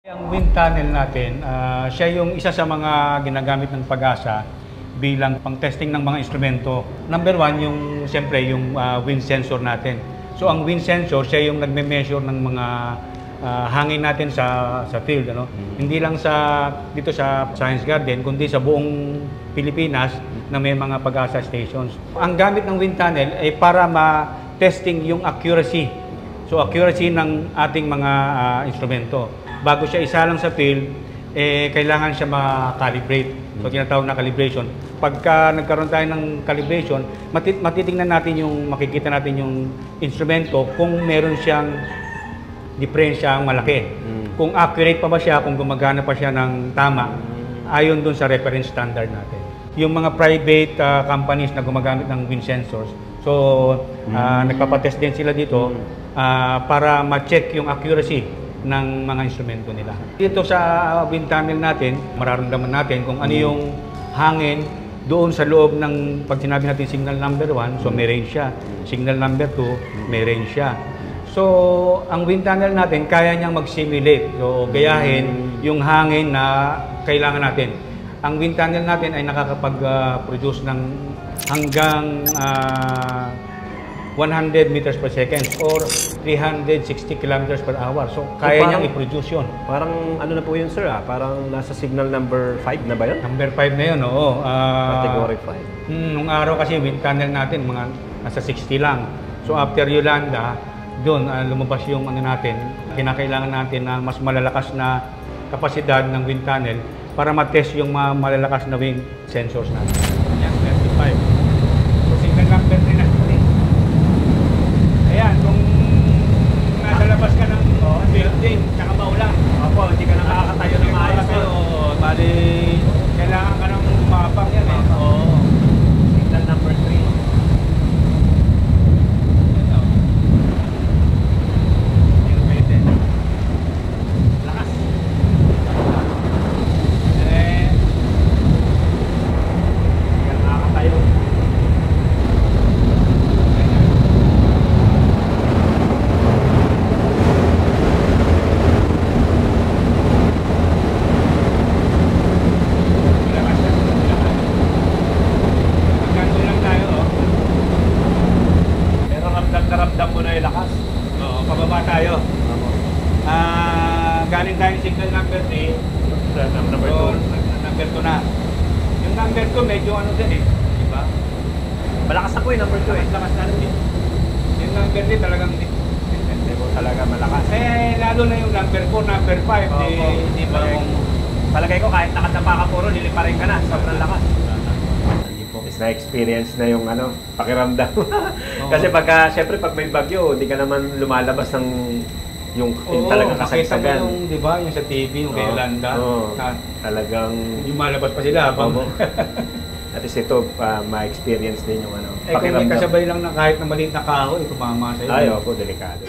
Ang wind tunnel natin, siya yung isa sa mga ginagamit ng Pag-asa bilang pang-testing ng mga instrumento. Number one, siyempre, yung wind sensor natin. So, ang wind sensor, siya yung nagme-measure ng mga hangin natin sa field. Ano? Hindi lang dito sa Science Garden, kundi sa buong Pilipinas na may mga Pag-asa stations. Ang gamit ng wind tunnel ay para ma-testing yung accuracy. So, accuracy ng ating mga instrumento. Bago siya isalang sa field, kailangan siya ma-calibrate. So, tinatawag na calibration. Pagka nagkaroon tayo ng calibration, matitingnan natin makikita natin yung instrumento kung meron siyang diferensyang malaki. Kung accurate pa ba siya, kung gumagana pa siya ng tama, ayon dun sa reference standard natin. Yung mga private companies na gumagamit ng wind sensors, so nagpapatest din sila dito para ma-check yung accuracy ng mga instrumento nila. Dito sa wind tunnel natin, mararamdaman natin kung ano yung hangin doon sa loob ng, pag sinabi natin signal number 1, so may range siya. Signal number 2, may range siya. So, ang wind tunnel natin, kaya niyang mag-simulate. So, gayahin yung hangin na kailangan natin. Ang wind tunnel natin ay nakakapag-produce ng hanggang 100 meters per second or 360 kilometers per hour. So, kaya niyang i-produce yun. Parang ano na po yun, sir? Parang nasa signal number 5 na ba yun? Number 5 na yun, oo. Category 5. Nung araw kasi, wind tunnel natin, mga nasa 60 lang. So, after Yolanda, doon lumabas yung ano natin. Kinakailangan natin na mas malalakas na kapasidad ng wind tunnel para ma-test yung malalakas na wind sensors natin. Yan, 35. So, signal number 3 na. Ayan, kung nasa labas ka ng building, tsaka maulan. Opo, hindi ka nakakatayo ng maayos. Bali, kailangan ka nang umapang yan eh. Oo. Signal number 3. Galing tayo signal number 3, number 2 na. Yung number 2 medyo ano din eh, di ba? Malakas ako eh, number 2 eh. Malakas na rin eh. Yung number 3 talagang hindi mo talaga malakas. Lalo na yung number 4, number 5, di ba? Palagay ko kahit nakatapa ka puro, liliparin ka na, sobrang lakas. Na-experience na yung pakiramdam. Kasi syempre pag may bagyo, hindi ka naman lumalabas ng yung talagang kasagsagan. Yung, di ba, yung sa TV, yung kay Yolanda. Talagang yung malabas pa sila. At least ito, ma-experience din yung pakiramdam. Kung may kasabay lang na kahit na maliit na kahoy, tumama sa'yo. Ay, opo, delikado.